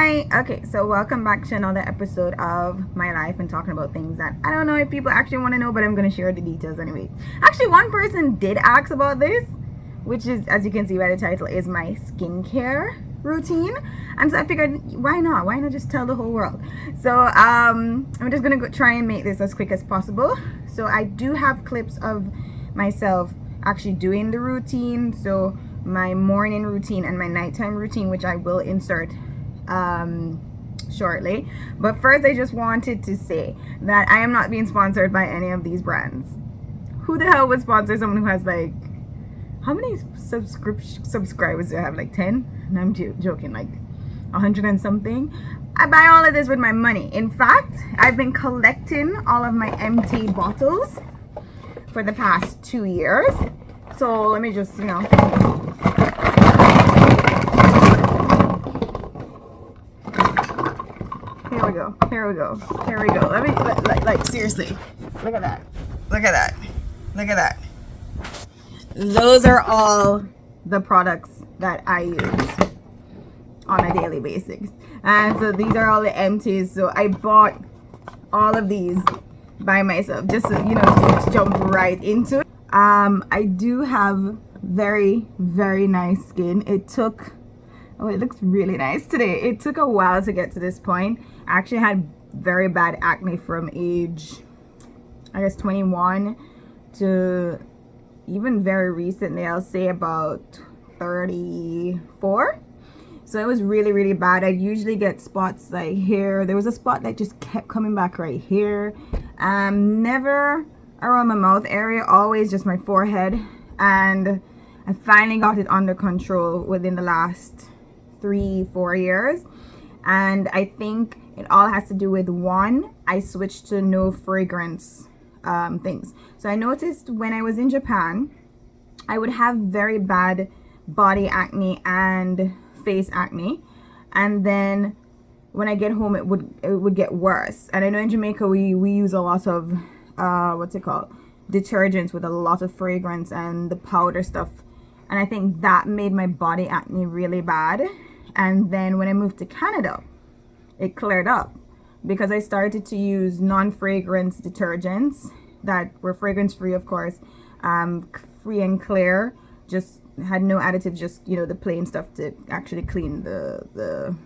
Hi. Okay, so welcome back to another episode of my life and talking about things that I don't know if people actually want to know, but I'm going to share the details anyway. Actually, one person did ask about this, which is, as you can see by the title, is my skincare routine. And so I figured, why not? Why not just tell the whole world? So I'm just going to try and make this as quick as possible. So I do have clips of myself actually doing the routine. So my morning routine and my nighttime routine, which I will insert shortly. But first, I just wanted to say that I am not being sponsored by any of these brands. Who the hell would sponsor someone who has like, how many subscribers do I have? Like 10? And I'm joking, like 100 and something. I buy all of this with my money. In fact, I've been collecting all of my empty bottles for the past 2 years. So let me just, Here we go. Let me, like seriously. Look at that. Those are all the products that I use on a daily basis. And so these are all the empties. So I bought all of these by myself. Just, just jump right into it. I do have very, very nice skin. It looks really nice today. It took a while to get to this point. I actually had very bad acne from age, I guess, 21 to even very recently, I'll say about 34. So it was really, really bad. I'd usually get spots like here. There was a spot that just kept coming back right here. Never around my mouth area, always just my forehead. And I finally got it under control within the last 3-4 years. And I think it all has to do with, one, I switched to no fragrance things. So I noticed when I was in Japan, I would have very bad body acne and face acne, and then when I get home it would get worse. And I know in Jamaica we use a lot of detergents with a lot of fragrance and the powder stuff, and I think that made my body acne really bad. And then when I moved to Canada, it cleared up because I started to use non-fragrance detergents that were fragrance free, of course, free and clear, just had no additives, just the plain stuff to actually clean the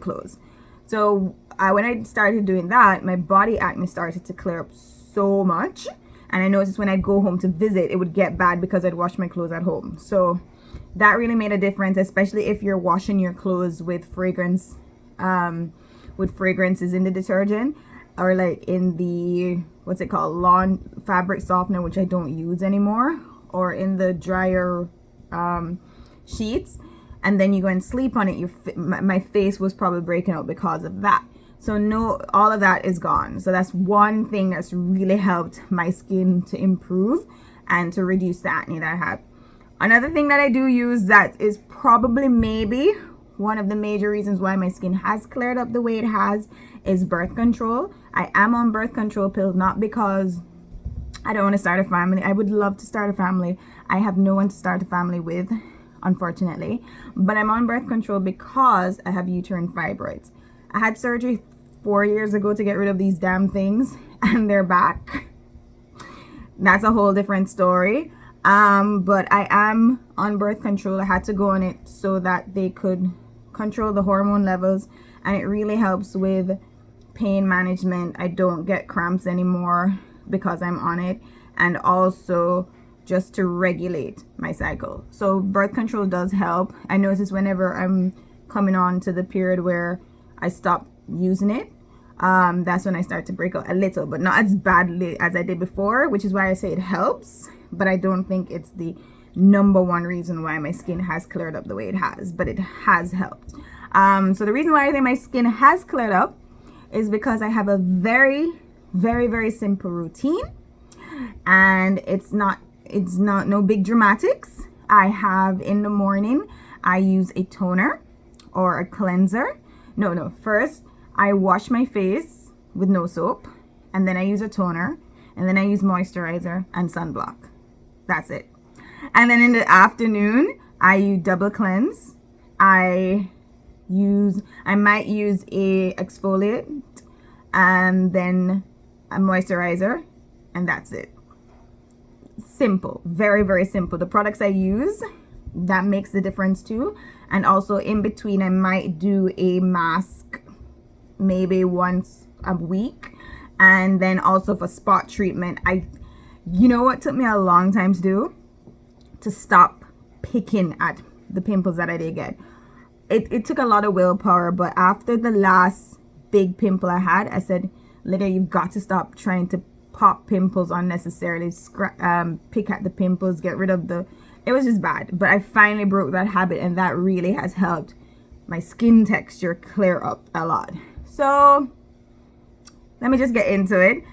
clothes. So when I started doing that, my body acne started to clear up so much. And I noticed when I go home to visit, it would get bad because I'd wash my clothes at home. So that really made a difference, especially if you're washing your clothes with fragrance, with fragrances in the detergent, or like in the lawn fabric softener, which I don't use anymore, or in the dryer sheets, and then you go and sleep on it. My face was probably breaking out because of that. So no, all of that is gone. So that's one thing that's really helped my skin to improve and to reduce the acne that I have. Another thing that I do use that is probably maybe one of the major reasons why my skin has cleared up the way it has is birth control. I am on birth control pills, not because I don't want to start a family. I would love to start a family. I have no one to start a family with, unfortunately. But I'm on birth control because I have uterine fibroids. I had surgery 4 years ago to get rid of these damn things, and they're back. That's a whole different story. But I am on birth control. I had to go on it so that they could control the hormone levels, and it really helps with pain management. I don't get cramps anymore because I'm on it, and also just to regulate my cycle. So birth control does help. I notice whenever I'm coming on to the period where I stop using it, that's when I start to break out a little, but not as badly as I did before, which is why I say it helps. But I don't think it's the number one reason why my skin has cleared up the way it has, but it has helped. So the reason why I think my skin has cleared up is because I have a very, very, very simple routine, and it's not no big dramatics. I have in the morning, I use a toner or a cleanser. No, first I wash my face with no soap, and then I use a toner, and then I use moisturizer and sunblock. That's it. And then in the afternoon, I double cleanse. I I might use a exfoliate and then a moisturizer, and that's it. Simple, very, very simple. The products I use, that makes the difference too. And also in between, I might do a mask maybe once a week. And then also for spot treatment, you know what took me a long time to do? To stop picking at the pimples that I did get. It took a lot of willpower, but after the last big pimple I had, I said, Lydia, you've got to stop trying to pop pimples unnecessarily, pick at the pimples, get rid of it was just bad. But I finally broke that habit, and that really has helped my skin texture clear up a lot. So let me just get into it.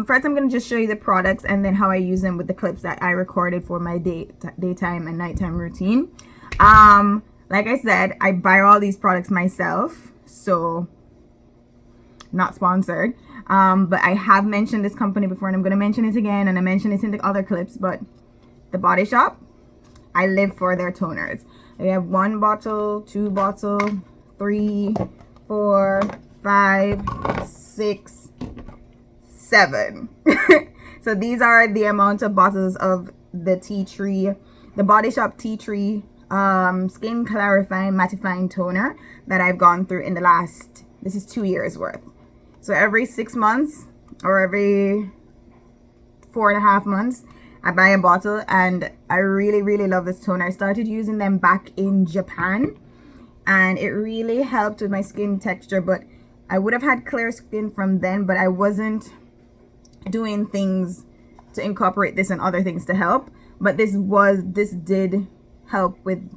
First I'm going to just show you the products and then how I use them with the clips that I recorded for my daytime and nighttime routine. Like I said, I buy all these products myself, so not sponsored. But I have mentioned this company before, and I'm going to mention it again, and I mentioned it in the other clips. But the Body Shop, I live for their toners. They have 1 bottle, 2 bottle, 3, 4, 5, 6, 7. So these are the amount of bottles of the tea tree, the Body Shop tea tree skin clarifying mattifying toner that I've gone through in the last, this is 2 years worth. So every 6 months or every 4.5 months, I buy a bottle, and I really, really love this toner. I started using them back in Japan, and it really helped with my skin texture. But I would have had clear skin from then, but I wasn't doing things to incorporate this and other things to help. But this did help with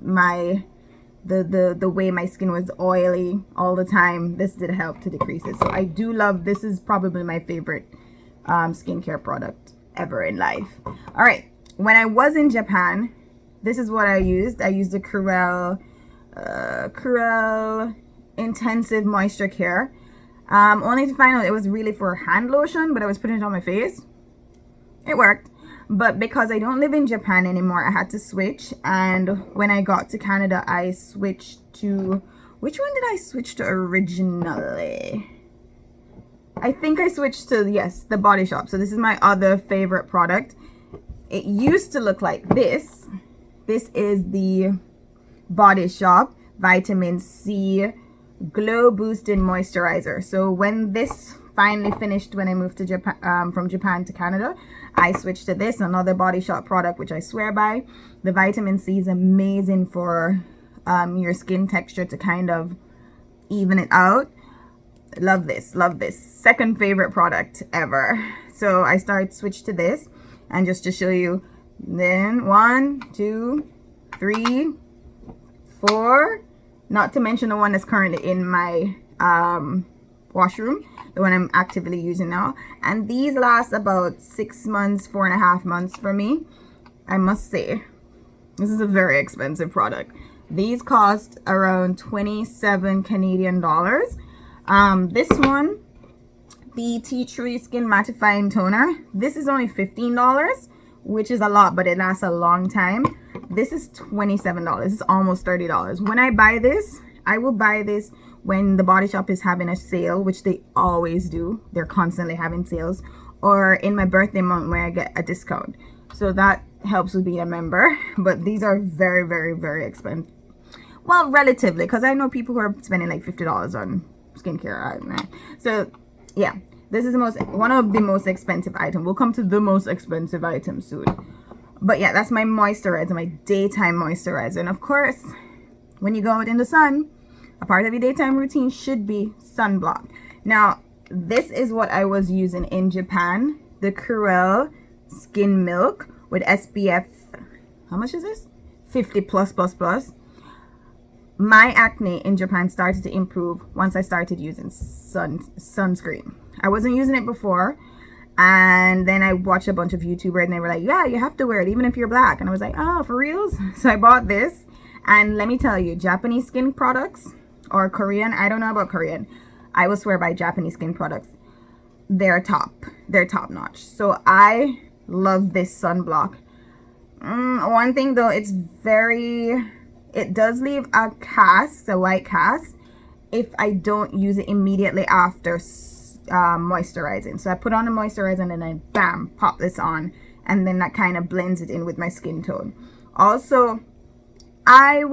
the way my skin was oily all the time. This did help to decrease it. So I do love, this is probably my favorite skincare product ever in life. All right, when I was in Japan, this is what I used. I used the Curel Intensive Moisture Care, only to find out it was really for hand lotion, but I was putting it on my face. It worked. But because I don't live in Japan anymore, I had to switch. And when I got to Canada, I switched to, which one did I switch to originally? I think I switched to, yes, the Body Shop. So this is my other favorite product. It used to look like this. This is the Body Shop Vitamin C Glow Boosting Moisturizer. So when this finally finished, when I moved to Japan, from Japan to Canada, I switched to this, another Body Shop product, which I swear by. The vitamin C is amazing for your skin texture to kind of even it out. Love this, love this. Second favorite product ever. So I switched to this, and just to show you, then 1, 2, 3, 4, not to mention the one that's currently in my washroom, the one I'm actively using now. And these last about 6 months, 4.5 months for me. I must say, this is a very expensive product. These cost around 27 Canadian dollars. This one, the Tea Tree Skin Mattifying Toner, this is only $15, which is a lot, but it lasts a long time. This is $27. It's almost $30. When I buy this, I will buy this when the Body Shop is having a sale, which they always do. They're constantly having sales. Or in my birthday month where I get a discount. So that helps with being a member. But these are very, very, very expensive. Well, relatively, because I know people who are spending like $50 on skincare. So yeah, this is one of the most expensive items. We'll come to the most expensive item soon. But yeah, that's my moisturizer, my daytime moisturizer. And of course, when you go out in the sun, a part of your daytime routine should be sunblock. Now, this is what I was using in Japan. The Curel Skin Milk with SPF, how much is this? 50 plus plus plus. My acne in Japan started to improve once I started using sunscreen. I wasn't using it before, and then I watched a bunch of YouTubers and they were like, yeah, you have to wear it even if you're black. And I was like, oh, for reals? So I bought this, and let me tell you, Japanese skin products, or Korean, I don't know about Korean, I will swear by Japanese skin products, they're top notch. So I love this sunblock. One thing though, it does leave a cast, a white cast, if I don't use it immediately after moisturizing. So I put on the moisturizer and then I bam, pop this on, and then that kind of blends it in with my skin tone. Also, I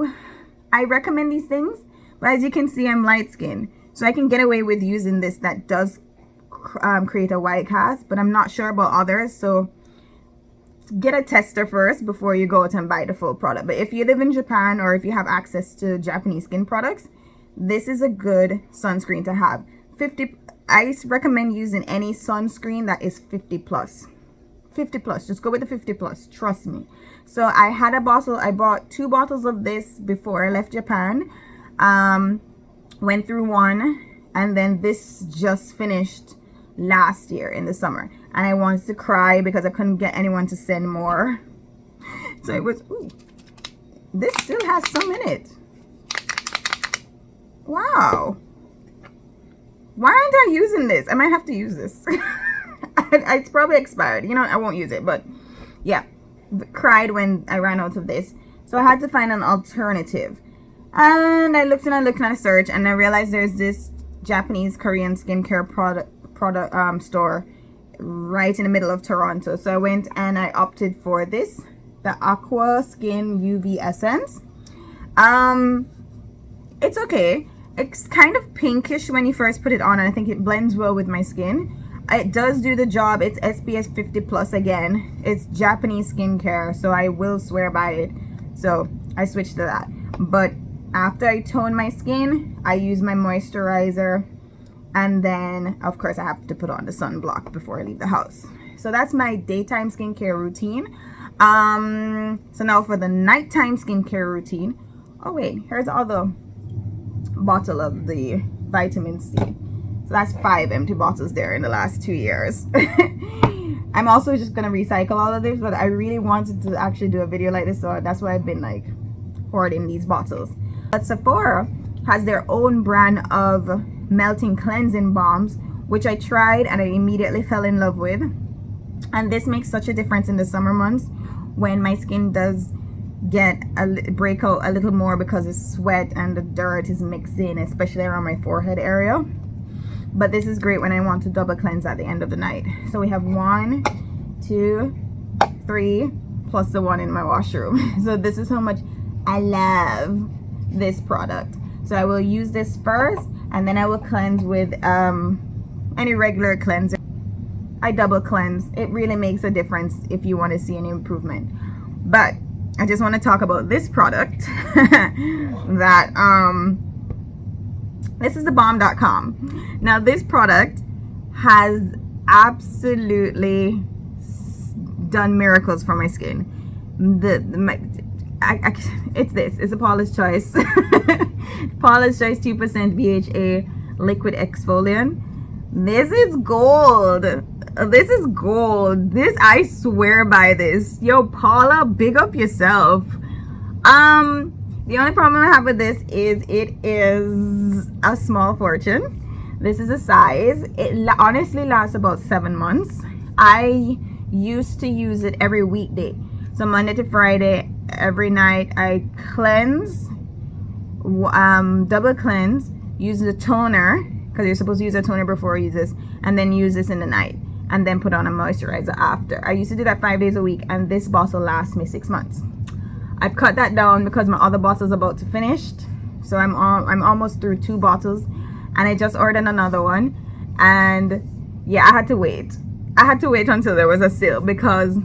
recommend these things, but as you can see, I'm light skinned, so I can get away with using this that does create a white cast, but I'm not sure about others. So get a tester first before you go out and buy the full product. But if you live in Japan, or if you have access to Japanese skin products, this is a good sunscreen to have. I recommend using any sunscreen that is 50 plus. 50 plus, just go with the 50 plus, trust me. So I had a bottle, I bought 2 bottles of this before I left Japan. Went through one, and then this just finished last year in the summer, and I wanted to cry because I couldn't get anyone to send more. So it was, ooh, this still has some in it. Wow, why aren't I using this? I might have to use this. It's probably expired, you know. I won't use it, but yeah, cried when I ran out of this. So I had to find an alternative, and I looked and I searched, and I realized there's this Japanese Korean skincare product store right in the middle of Toronto. So I went and I opted for this, the Aqua Skin UV Essence. It's okay. It's kind of pinkish when you first put it on, and I think it blends well with my skin. It does do the job. It's SPF 50 plus again. It's Japanese skincare, so I will swear by it. So I switched to that. But after I tone my skin, I use my moisturizer, and then of course I have to put on the sunblock before I leave the house. So that's my daytime skincare routine. So now for the nighttime skincare routine. Oh wait, here's the other bottle of the vitamin C. So that's 5 empty bottles there in the last 2 years. I'm also just gonna recycle all of this, but I really wanted to actually do a video like this, so that's why I've been like hoarding these bottles. But Sephora has their own brand of melting cleansing balms, which I tried and I immediately fell in love with. And this makes such a difference in the summer months when my skin does break out a little more because the sweat and the dirt is mixed in, especially around my forehead area. But this is great when I want to double cleanse at the end of the night. So we have 1, 2, 3 plus the one in my washroom. So this is how much I love this product. So I will use this first, and then I will cleanse with any regular cleanser. I double cleanse. It really makes a difference if you want to see any improvement. But I just want to talk about this product that this is the balm.com. Now this product has absolutely done miracles for my skin. It's a Paula's Choice. Paula's Choice 2% BHA liquid exfoliant. This is gold. This is gold. This, I swear by this. Yo, Paula, big up yourself. The only problem I have with this is it is a small fortune. This is a size. It honestly lasts about 7 months. I used to use it every weekday. So Monday to Friday, every night I cleanse, double cleanse, use the toner, because you're supposed to use a toner before you use this, and then use this in the night, and then put on a moisturizer after. I used to do that 5 days a week, and this bottle lasts me 6 months. I've cut that down because my other bottle's about to finish, so I'm almost through 2 bottles, and I just ordered another one. And yeah, I had to wait until there was a sale, because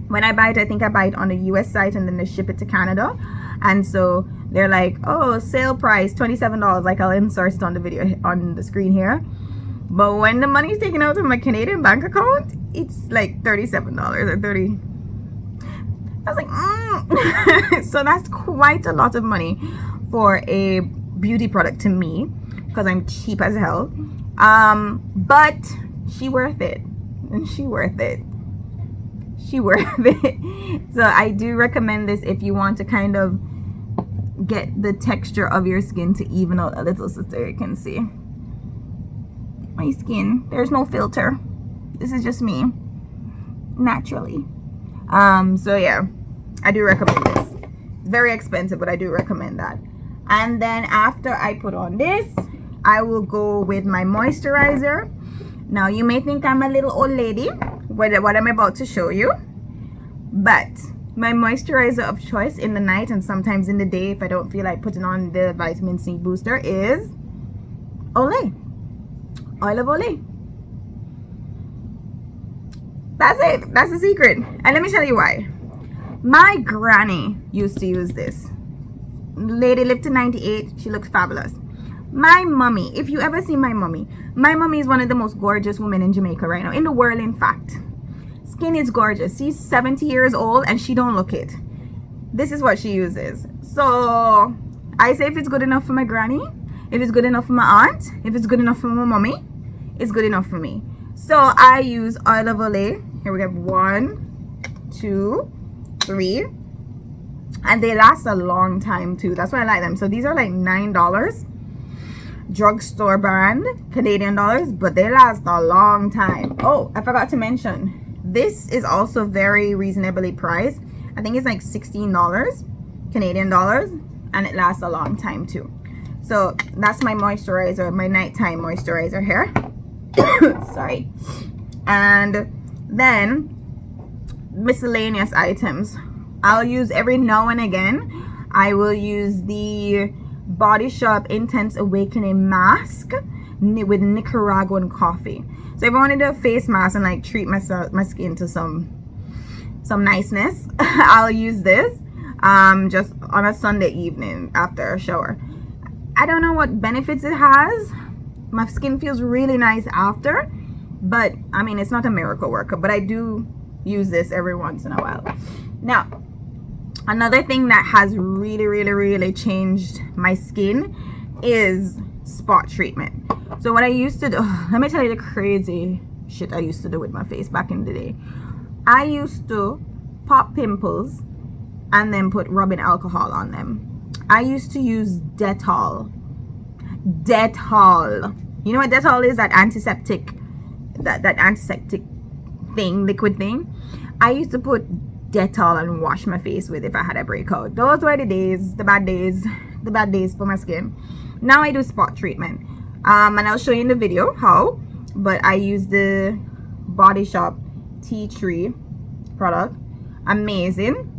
when I buy it, I think I buy it on the US site and then they ship it to Canada, and so they're like, oh, sale price $27, like I'll insert it on the video on the screen here. But when the money's taken out of my Canadian bank account, it's like $37 or 30. I was like, So that's quite a lot of money for a beauty product to me, because I'm cheap as hell. But she worth it, and she worth it. She worth it. So I do recommend this if you want to kind of get the texture of your skin to even out a little, so you can see my skin. There's no filter. This is just me naturally. So yeah, I do recommend this. Very expensive, but I do recommend that. And then after I put on this, I will go with my moisturizer. Now you may think I'm a little old lady with what I'm about to show you, but my moisturizer of choice in the night and sometimes in the day if I don't feel like putting on the vitamin C booster is Olay. Oil of Olay. That's it. That's the secret. And let me tell you why. My granny used to use this. Lady lived to 98. She looked fabulous. My mommy, if you ever see my mommy is one of the most gorgeous women in Jamaica right now, in the world, in fact. Skin is gorgeous. She's 70 years old and she don't look it. This is what she uses. So I say if it's good enough for my granny, if it's good enough for my aunt, if it's good enough for my mommy, it's good enough for me. So I use Oil of Olay. Here we have 1, 2, 3, and they last a long time too. That's why I like them. So these are like $9 drugstore brand, Canadian dollars, but they last a long time. Oh, I forgot to mention, this is also very reasonably priced. I think it's like $16 Canadian dollars, and it lasts a long time too. So that's my moisturizer, my nighttime moisturizer here. Sorry. And then miscellaneous items I'll use every now and again. I will use the Body Shop Intense Awakening mask with Nicaraguan coffee. So if I want to do a face mask and like treat my skin to some niceness, I'll use this just on a Sunday evening after a shower. I don't know what benefits it has. My skin feels really nice after, but I mean, it's not a miracle worker, but I do use this every once in a while. Now, another thing that has really changed my skin is spot treatment. So what I used to do, let me tell you the crazy shit I used to do with my face back in the day. I used to pop pimples and then put rubbing alcohol on them. I used to use Dettol. You know what Dettol is? That antiseptic, that antiseptic thing, liquid thing. I used to put Dettol and wash my face with if I had a breakout. Those were the days, the bad days for my skin. Now I do spot treatment, and I'll show you in the video how. But I use the Body Shop Tea Tree product. Amazing.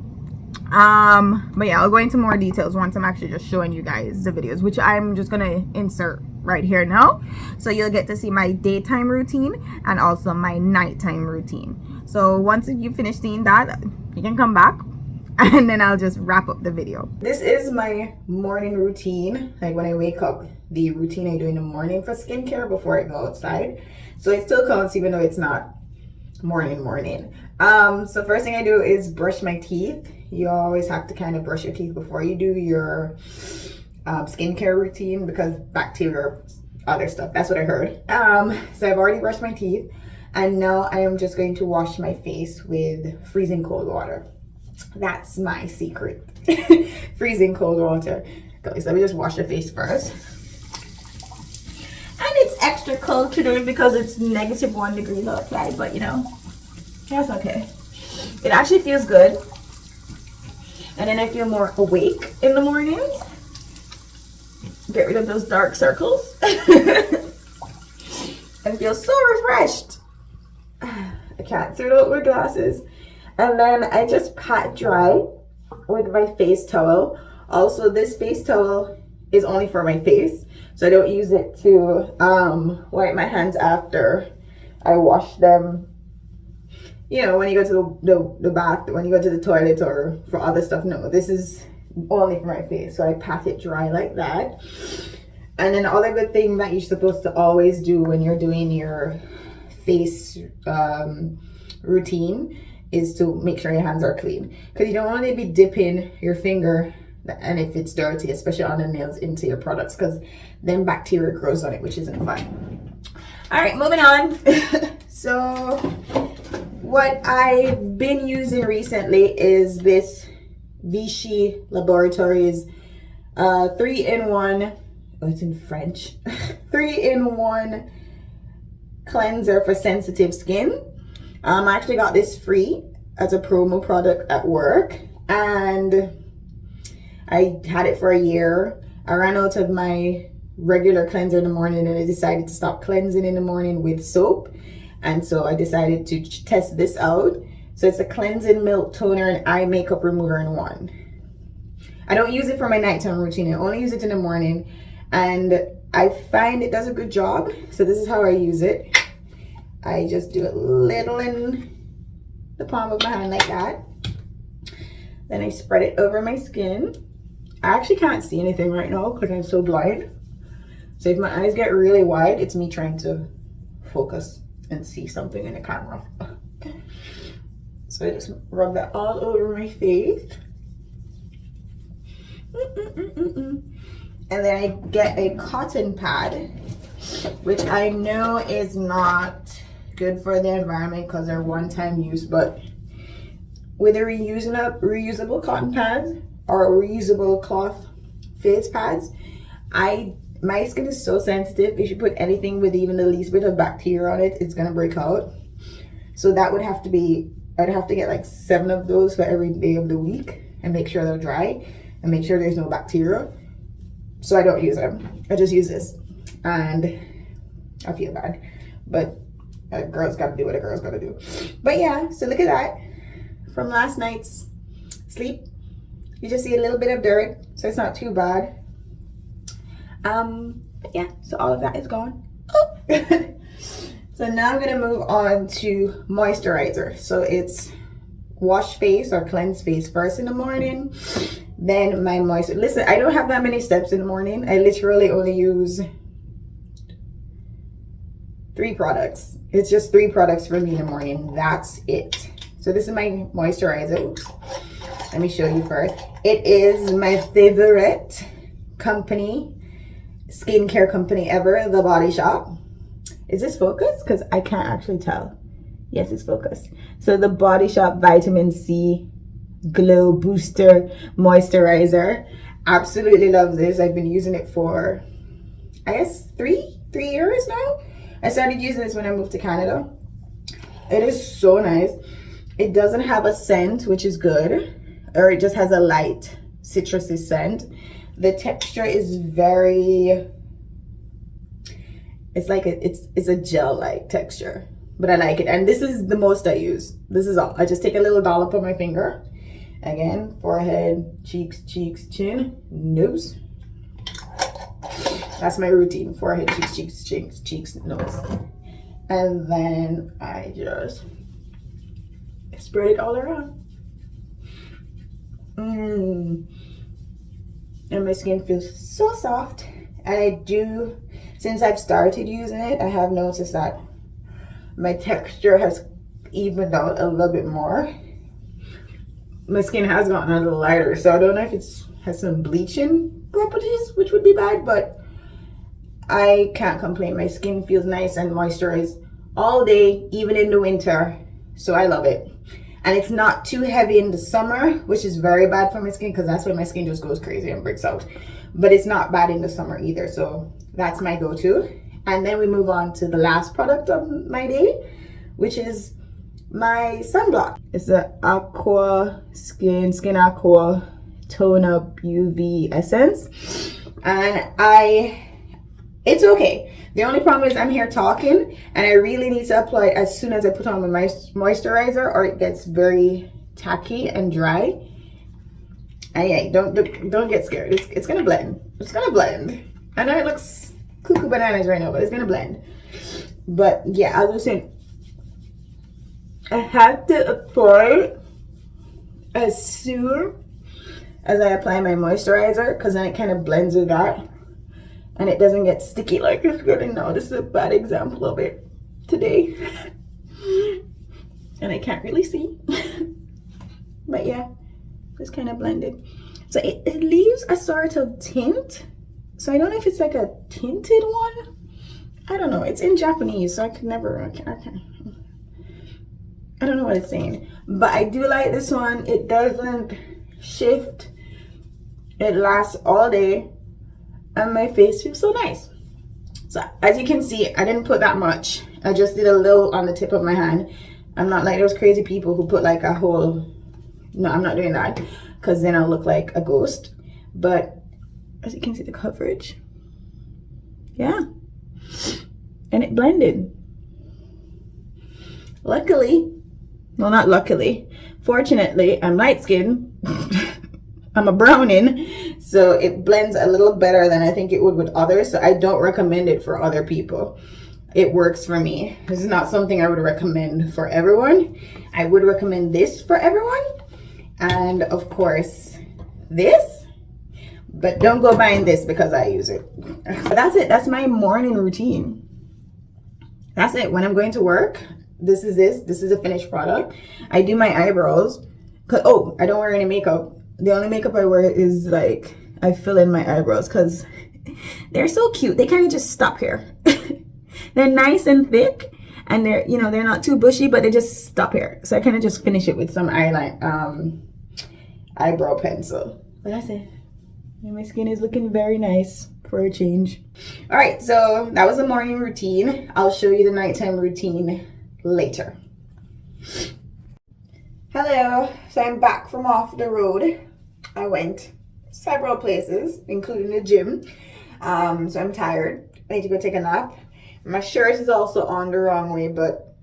But yeah, I'll go into more details once I'm actually just showing you guys the videos, which I'm just gonna insert right here now, so you'll get to see my daytime routine and also my nighttime routine. So once you finish seeing that, you can come back and then I'll just wrap up the video. This is my morning routine, like when I wake up, the routine I do in the morning for skincare before I go outside. So it still counts even though it's not morning. So first thing I do is brush my teeth. You always have to kind of brush your teeth before you do your skincare routine because bacteria, other stuff, that's what I heard. So I've already brushed my teeth, and now I am just going to wash my face with freezing cold water. That's my secret. Freezing cold water. Okay, so let me just wash the face first. And it's extra cold to do it because it's -1 degree outside, but you know, that's okay. It actually feels good. And then I feel more awake in the mornings. Get rid of those dark circles. And feel so refreshed. I can't throw it out with glasses. And then I just pat dry with my face towel. Also, this face towel is only for my face, so I don't use it to wipe my hands after I wash them. You know, when you go to the bath, when you go to the toilet or for other stuff. No, this is only for my face. So I pat it dry like that. And then the other good thing that you're supposed to always do when you're doing your face routine is to make sure your hands are clean. Because you don't want to be dipping your finger, and if it's dirty, especially on the nails, into your products, because then bacteria grows on it, which isn't fun. All right, moving on. So what I've been using recently is this Vichy Laboratories 3-in-1, oh, it's in French, 3-in-1 cleanser for sensitive skin. I actually got this free as a promo product at work, and I had it for a year. I ran out of my regular cleanser in the morning, and I decided to stop cleansing in the morning with soap. And so I decided to test this out. So it's a cleansing milk toner and eye makeup remover in one. I don't use it for my nighttime routine. I only use it in the morning, and I find it does a good job. So this is how I use it. I just do a little in the palm of my hand like that. Then I spread it over my skin. I actually can't see anything right now because I'm so blind. So if my eyes get really wide, it's me trying to focus and see something in the camera. So I just rub that all over my face. And then I get a cotton pad, which I know is not good for the environment because they're one-time use, but with a reusable cotton pads or reusable cloth face pads, my skin is so sensitive. If you put anything with even the least bit of bacteria on it, it's gonna break out. So that would have to be, I'd have to get like 7 of those for every day of the week and make sure they're dry and make sure there's no bacteria. So I don't use them. I just use this, and I feel bad, but a girl's got to do what a girl's got to do. But yeah, so look at that from last night's sleep. You just see a little bit of dirt, so it's not too bad. But yeah, so all of that is gone. Oh. So now I'm gonna move on to moisturizer. So it's wash face or cleanse face first in the morning, then my moisturizer. Listen, I don't have that many steps in the morning. I literally only use 3 products. It's just 3 products for me in the morning. That's it. So this is my moisturizer. Oops. Let me show you first. It is my favorite company, skincare company ever, The Body Shop. Is this focused? Because I can't actually tell. Yes, it's focused. So The Body Shop Vitamin C Glow Booster Moisturizer. Absolutely love this. I've been using it for, I guess, 3 years now. I started using this when I moved to Canada. It is so nice. It doesn't have a scent, which is good, or it just has a light citrusy scent. The texture is very, it's like it's a gel-like texture, but I like it. And this is the most I use. This is all. I just take a little dollop on my finger. Again, forehead, cheeks, chin, nose. That's my routine. Forehead, cheeks, nose. And then I just spread it all around. And my skin feels so soft. And I do, since I've started using it, I have noticed that my texture has evened out a little bit more. My skin has gotten a little lighter, so I don't know if it has some bleaching properties, which would be bad, but I can't complain. My skin feels nice and moisturized all day, even in the winter, so I love it. And it's not too heavy in the summer, which is very bad for my skin because that's when my skin just goes crazy and breaks out. But it's not bad in the summer either, so that's my go-to. And then we move on to the last product of my day, which is my sunblock. It's the Aqua Skin Aqua Tone Up UV Essence, and it's okay. The only problem is I'm here talking and I really need to apply it as soon as I put on my moisturizer, or it gets very tacky and dry. And yeah, don't get scared. It's gonna blend. It's gonna blend. I know it looks cuckoo bananas right now, but it's gonna blend. But yeah, I was just saying, I have to apply it as soon as I apply my moisturizer, because then it kind of blends with that and it doesn't get sticky like it's getting now. This is a bad example of it today. And I can't really see. But yeah, it's kind of blended. So it leaves a sort of tint. So I don't know if it's like a tinted one. I don't know. It's in Japanese, so I don't know what it's saying. But I do like this one. It doesn't shift. It lasts all day. And my face feels so nice. So as you can see, I didn't put that much. I just did a little on the tip of my hand. I'm not like those crazy people who put like a whole, no, I'm not doing that, because then I'll look like a ghost. but as you can see the coverage, yeah, and it blended. Luckily, well, not luckily, fortunately, I'm light skinned. I'm a brownin, so it blends a little better than I think it would with others. So I don't recommend it for other people. It works for me. This is not something I would recommend for everyone. I would recommend this for everyone, and of course this, but don't go buying this because I use it. But that's it. That's my morning routine. That's it. When I'm going to work, this is a finished product. I do my eyebrows. Oh, I don't wear any makeup. The only makeup I wear is like I fill in my eyebrows because they're so cute. They kind of just stop here. They're nice and thick, and they're, you know, they're not too bushy, but they just stop here. So I kind of just finish it with some eyebrow pencil. But that's it. And my skin is looking very nice for a change. All right, so that was the morning routine. I'll show you the nighttime routine later. Hello, so I'm back from off the road. I went several places, including the gym. So I'm tired. I need to go take a nap. My shirt is also on the wrong way, but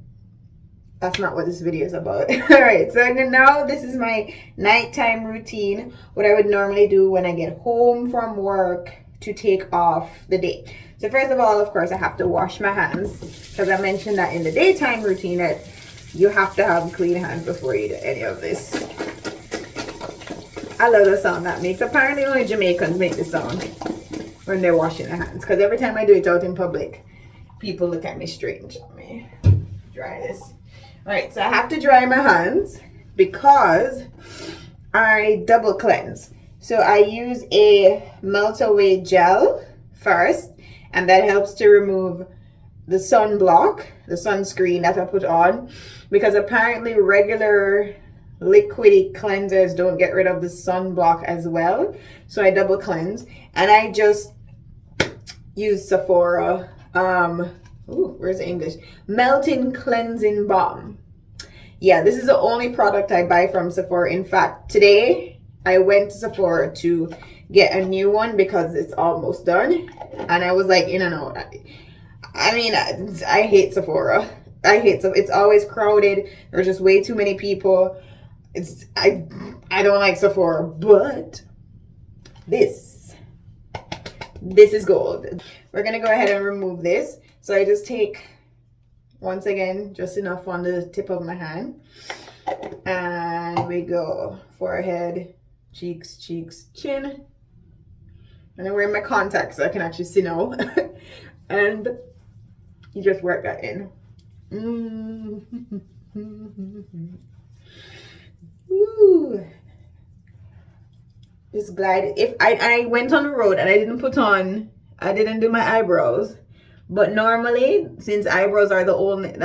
that's not what this video is about. All right, so now this is my nighttime routine, what I would normally do when I get home from work to take off the day. So first of all, of course, I have to wash my hands, because I mentioned that in the daytime routine that you have to have clean hands before you do any of this. I love the sound that makes. Apparently only Jamaicans make this sound when they're washing their hands, because every time I do it out in public, people look at me strange. Let me dry this. All right, so I have to dry my hands because I double cleanse. So I use a melt away gel first, and that helps to remove the sunblock, the sunscreen that I put on, because apparently regular liquidy cleansers don't get rid of the sunblock as well. So I double cleanse, and I just use Sephora where's the English? Melting Cleansing Balm. Yeah, this is the only product I buy from Sephora. In fact, today I went to Sephora to get a new one because it's almost done, and I was like, in and out. I mean, I hate Sephora. It's always crowded. There's just way too many people. I don't like Sephora, but this is gold. We're gonna go ahead and remove this. So I just take, once again, just enough on the tip of my hand, and we go forehead, cheeks, chin, and I'm wearing my contacts so I can actually see now. And you just work that in. Ooh. Just glide. If I went on the road and I didn't do my eyebrows, but normally, since eyebrows are the only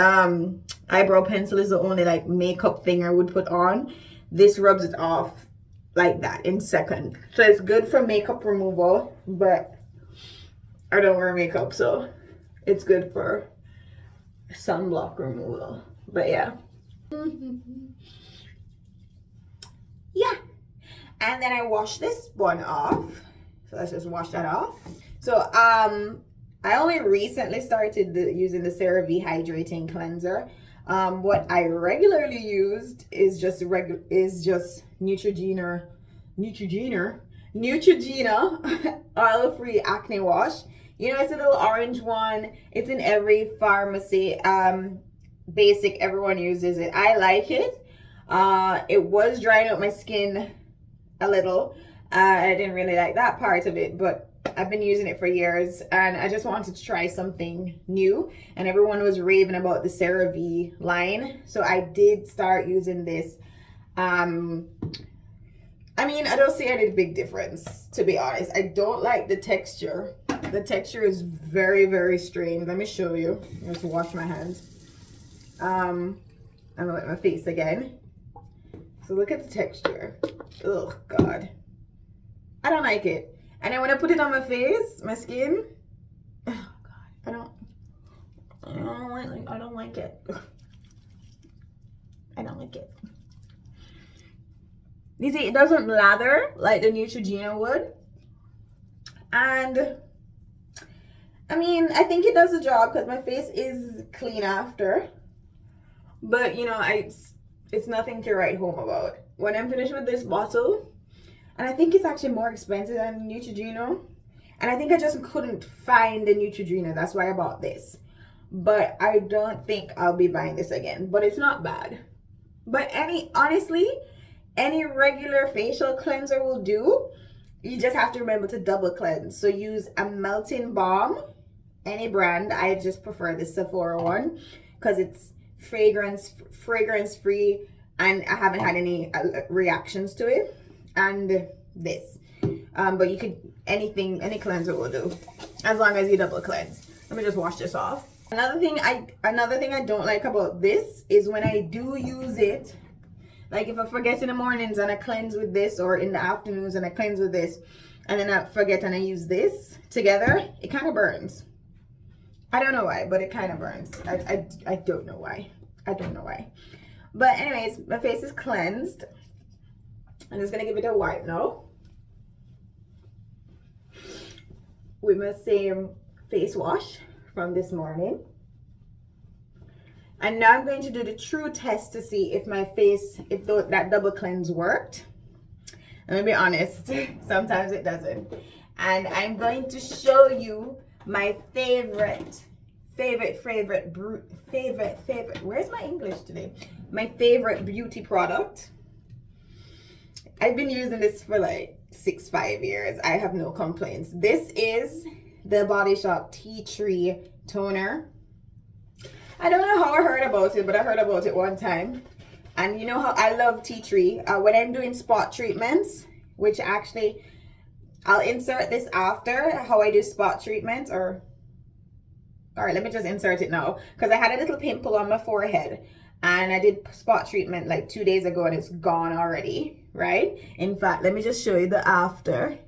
eyebrow pencil is the only like makeup thing I would put on, this rubs it off like that in seconds. So it's good for makeup removal, but I don't wear makeup, so it's good for sunblock removal. But yeah. Yeah. And then I wash this one off. So let's just wash that off. So I only recently started using the CeraVe hydrating cleanser. What I regularly used is just Neutrogena oil-free acne wash. You know, it's a little orange one. It's in every pharmacy. Basic, everyone uses it. I like it. It was drying out my skin a little. I didn't really like that part of it, but I've been using it for years, and I just wanted to try something new, and everyone was raving about the CeraVe line, so I did start using this. I mean, I don't see any big difference, to be honest. I don't like the texture. The texture is very, very strange. Let me show you. I have to wash my hands. I'm gonna wet my face again. So look at the texture. Oh God, I don't like it. And then when I put it on my face, my skin, oh God, I don't like it. I don't like it. You see, it doesn't lather like the Neutrogena would. And I mean, I think it does the job because my face is clean after. But you know, it's nothing to write home about. When I'm finished with this bottle, and I think it's actually more expensive than Neutrogena. And I think I just couldn't find the Neutrogena. That's why I bought this. But I don't think I'll be buying this again. But it's not bad. But honestly, any regular facial cleanser will do. You just have to remember to double cleanse. So use a melting balm, any brand. I just prefer the Sephora one because it's fragrance free, and I haven't had any reactions to it. And this, but you could any cleanser will do as long as you double cleanse. Let me just wash this off. Another thing I don't like about this is when I do use it, like if I forget in the mornings and I cleanse with this, or in the afternoons and I cleanse with this, and then I forget and I use this together, it kind of burns. I don't know why, but it kind of burns. I don't know why. I don't know why. But anyways, my face is cleansed. I'm just gonna give it a wipe now with my same face wash from this morning. And now I'm going to do the true test to see if my face, if that double cleanse worked. And to be honest, sometimes it doesn't. And I'm going to show you my favorite, where's my English today? My favorite beauty product. I've been using this for like 5 years. I have no complaints. This is the Body Shop Tea Tree Toner. I don't know how I heard about it, but I heard about it one time. And you know how I love tea tree. When I'm doing spot treatments, which actually I'll insert this after how I do spot treatments, or all right, let me just insert it now, because I had a little pimple on my forehead and I did spot treatment like 2 days ago and it's gone already, right? In fact, let me just show you the after.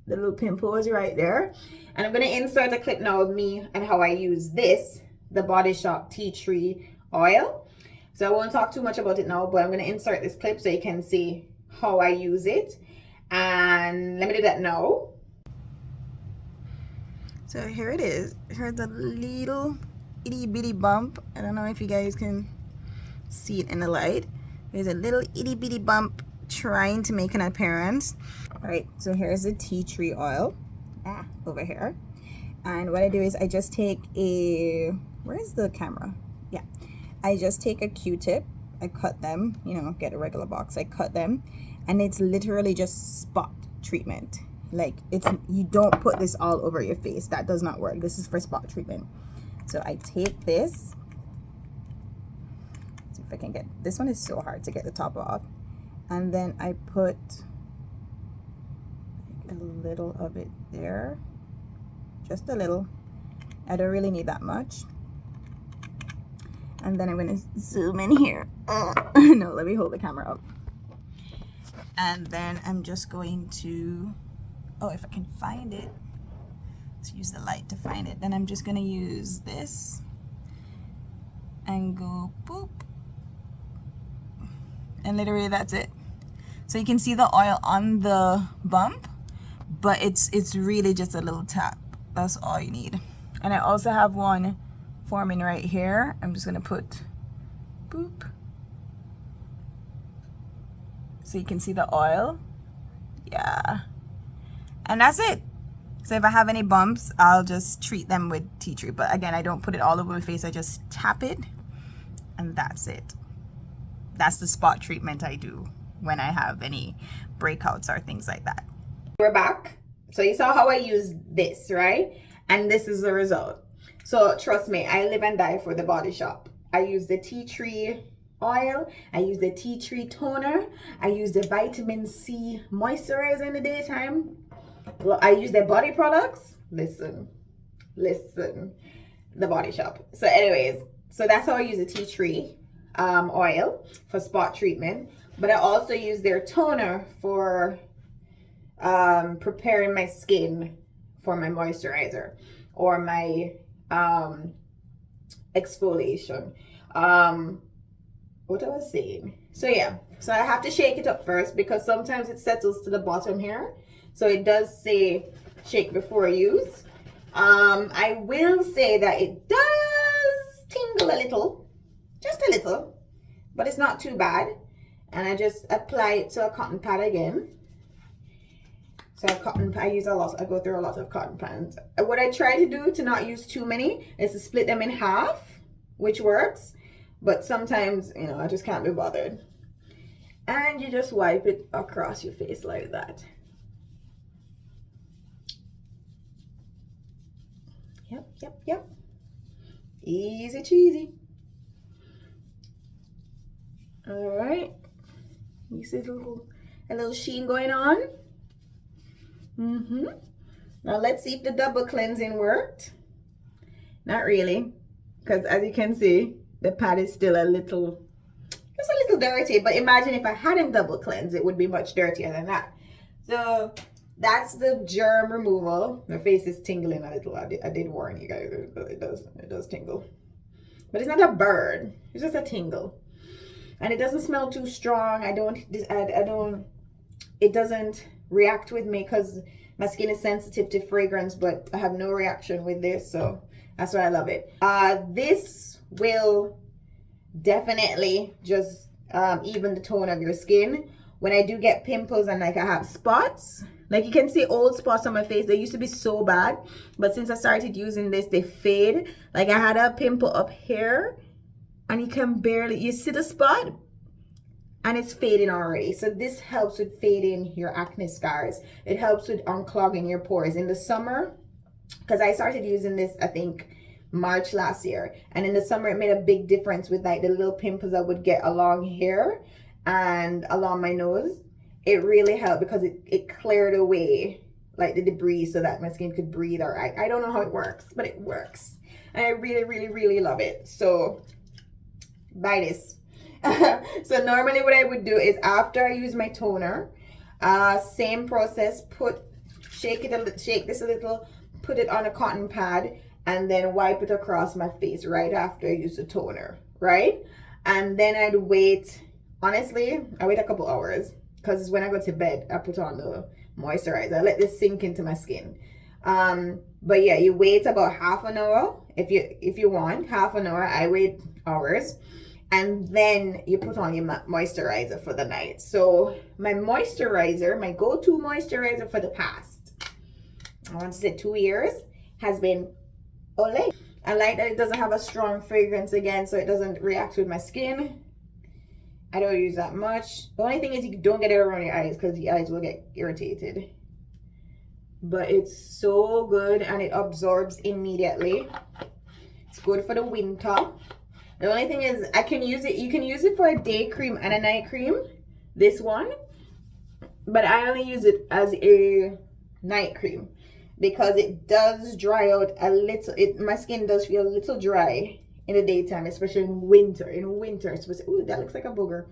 The little pimple was right there. And I'm going to insert a clip now of me and how I use this, the Body Shop Tea Tree Oil. So I won't talk too much about it now, but I'm going to insert this clip so you can see how I use it. And let me do that now. So here it is. Here's a little itty bitty bump. I don't know if you guys can see it in the light. There's a little itty bitty bump trying to make an appearance. All right, so here's the tea tree oil over here. And what I do is I just take where's the camera? Yeah. I just take a Q-tip, I cut them, you know, get a regular box, I cut them, and it's literally just spot treatment. Like, you don't put this all over your face. That does not work. This is for spot treatment. So I take this. Let's see if I can get, this one is so hard to get the top off. And then I put a little of it there. Just a little. I don't really need that much. And then I'm going to zoom in here. No, let me hold the camera up. And then I'm just going to, oh, if I can find it, let's use the light to find it. Then I'm just going to use this and go boop. And literally that's it. So you can see the oil on the bump, but it's really just a little tap. That's all you need. And I also have one forming right here. I'm just gonna put boop, so you can see the oil. Yeah, and that's it. So if I have any bumps, I'll just treat them with tea tree. But again, I don't put it all over my face. I just tap it, and that's it. That's the spot treatment I do when I have any breakouts or things like that. We're back. So you saw how I use this, right? And this is the result. So trust me, I live and die for the Body Shop. I use the tea tree oil. I use the tea tree toner. I use the vitamin C moisturizer in the daytime. Well, I use their body products. Listen, the Body Shop. So anyways, so that's how I use the tea tree oil for spot treatment. But I also use their toner for preparing my skin for my moisturizer or my exfoliation. what I was saying. So yeah, so I have to shake it up first because sometimes it settles to the bottom here. So it does say shake before use. I will say that it does tingle a little, just a little, but it's not too bad. And I just apply it to a cotton pad again. So I use a lot, I go through a lot of cotton pads. What I try to do to not use too many is to split them in half, which works. But sometimes, you know, I just can't be bothered. And you just wipe it across your face like that. Yep, yep, yep. Easy cheesy. All right. You see a little sheen going on? Now let's see if the double cleansing worked. Not really, because as you can see, the pad is still just a little dirty. But imagine if I hadn't double cleansed, it would be much dirtier than that. So that's the germ removal. My face is tingling a little. I did warn you guys. It does tingle, but it's not a burn. It's just a tingle, and it doesn't smell too strong. It doesn't react with me because my skin is sensitive to fragrance, but I have no reaction with this, so that's why I love it. This will definitely just even the tone of your skin. When I do get pimples and like I have spots, like you can see old spots on my face, they used to be so bad, but since I started using this, they fade. Like I had a pimple up here and you see the spot and it's fading already. So this helps with fading your acne scars. It helps with unclogging your pores in the summer, because I started using this I think March last year, and in the summer it made a big difference with like the little pimples I would get along here and along my nose. It really helped because it cleared away like the debris so that my skin could breathe. Or I don't know how it works, but it works, and I really, really, really love it. So buy this. So normally what I would do is after I use my toner, same process, shake this a little, put it on a cotton pad, and then wipe it across my face right after I use the toner, right? And then I'd wait, honestly, I wait a couple hours, because when I go to bed, I put on the moisturizer. I let this sink into my skin. But yeah, you wait about half an hour. If you want half an hour, I wait hours. And then you put on your moisturizer for the night. So my moisturizer, my go-to moisturizer for the past, I want to say 2 years, has been Olay. I like that it doesn't have a strong fragrance again, so it doesn't react with my skin. I don't use that much. The only thing is you don't get it around your eyes because the eyes will get irritated. But it's so good and it absorbs immediately. It's good for the winter. The only thing is you can use it for a day cream and a night cream, this one, but I only use it as a night cream because it does dry out a little. My skin does feel a little dry in the daytime, especially in winter. Ooh, that looks like a booger.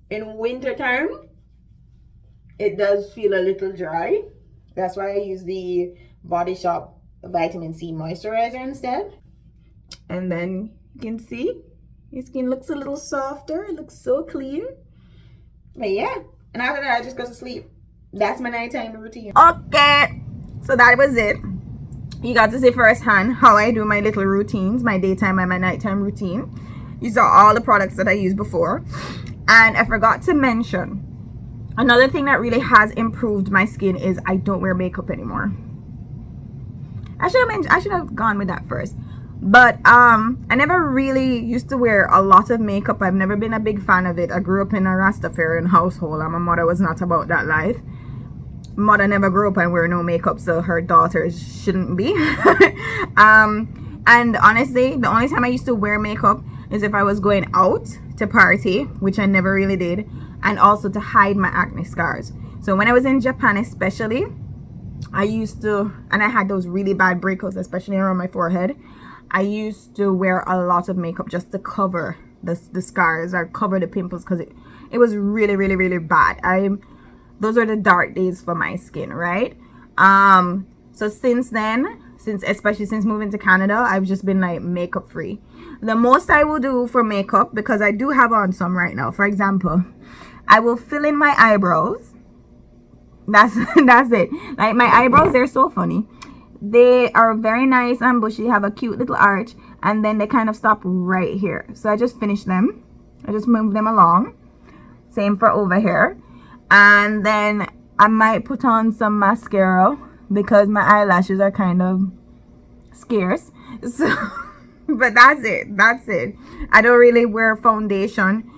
In winter time, it does feel a little dry. That's why I use the Body Shop vitamin C moisturizer instead. And then you can see your skin looks a little softer. It looks so clean. But yeah, and after that I just go to sleep. That's my nighttime routine. Okay, so that was it. You got to see firsthand how I do my little routines, my daytime and my nighttime routine. You saw all the products that I used before. And I forgot to mention, another thing that really has improved my skin is I don't wear makeup anymore. I should have gone with that first. But I never really used to wear a lot of makeup. I've never been a big fan of it. I grew up in a Rastafarian household and my mother was not about that life. Mother never grew up and wear no makeup, so her daughters shouldn't be. And honestly, the only time I used to wear makeup is if I was going out to party, which I never really did, and also to hide my acne scars. So when I was in Japan especially, I used to, and I had those really bad breakouts, especially around my forehead, I used to wear a lot of makeup just to cover the scars or cover the pimples, because it was really, really, really bad. Those are the dark days for my skin, right? So since then, especially since moving to Canada, I've just been like makeup free. The most I will do for makeup, because I do have on some right now, for example, I will fill in my eyebrows. That's it. Like my eyebrows, they're so funny. They are very nice and bushy, have a cute little arch, and then they kind of stop right here. So I just finish them. I just move them along. Same for over here. And then I might put on some mascara because my eyelashes are kind of scarce. So but that's it. I don't really wear foundation.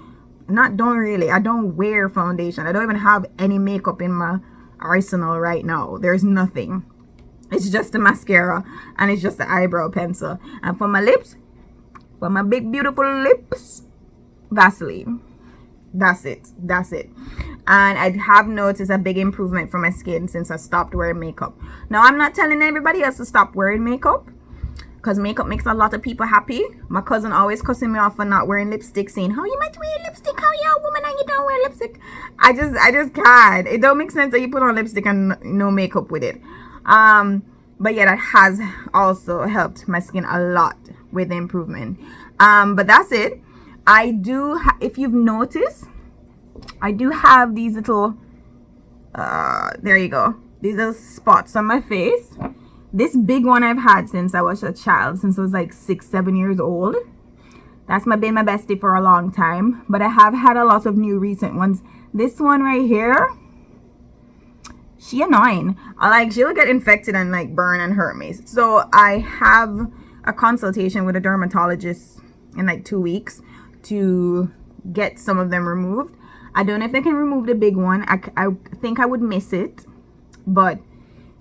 I don't wear foundation. I don't even have any makeup in my arsenal right now. There's nothing. It's just a mascara and it's just the eyebrow pencil. And for my lips, for my big beautiful lips, Vaseline. That's it. And I have noticed a big improvement for my skin since I stopped wearing makeup. Now, I'm not telling everybody else to stop wearing makeup, because makeup makes a lot of people happy. My cousin always cussing me off for not wearing lipstick, saying, how you might wear lipstick, how you're a woman and you don't wear lipstick. I just can't. It don't make sense that you put on lipstick and no makeup with it. But yeah, that has also helped my skin a lot with the improvement. But that's it. I do, if you've noticed, I do have these little, there you go, these little spots on my face. This big one I've had since I was a child, since I was like 6-7 years old. That's been my bestie for a long time. But I have had a lot of new recent ones. This one right here, she annoying. She'll get infected and like burn and hurt me. So I have a consultation with a dermatologist in like 2 weeks to get some of them removed. I don't know if they can remove the big one. I think I would miss it, but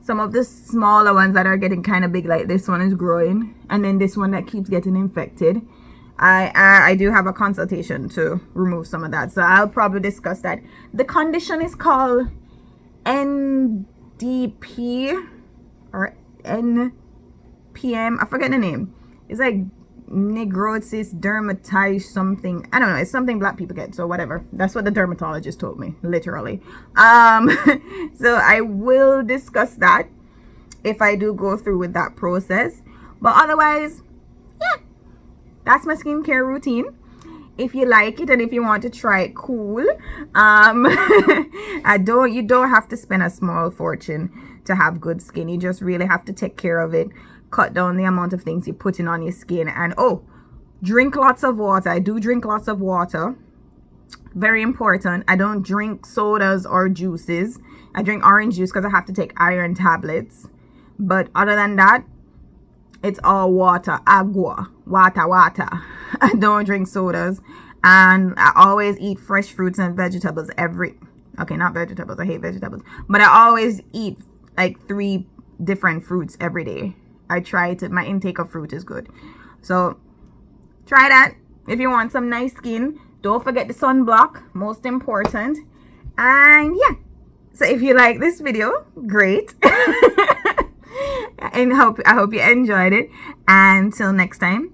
some of the smaller ones that are getting kind of big, like this one, is growing, and then this one that keeps getting infected, I do have a consultation to remove some of that. So I'll probably discuss that. The condition is called NDP or NPM. I forget the name. It's like necrosis dermatitis something. I don't know. It's something black people get. So whatever. That's what the dermatologist told me, literally. So I will discuss that if I do go through with that process. But otherwise, yeah, that's my skincare routine. If you like it and if you want to try it, cool. You don't have to spend a small fortune to have good skin. You just really have to take care of it. Cut down the amount of things you're putting on your skin. And drink lots of water. I do drink lots of water. Very important. I don't drink sodas or juices. I drink orange juice because I have to take iron tablets. But other than that, it's all water. Agua. Water. I don't drink sodas. And I always eat fresh fruits and vegetables not vegetables. I hate vegetables. But I always eat like 3 different fruits every day. I try to, my intake of fruit is good. So try that if you want some nice skin. Don't forget the sunblock, most important. And yeah, so if you like this video, great. And I hope you enjoyed it. Until next time,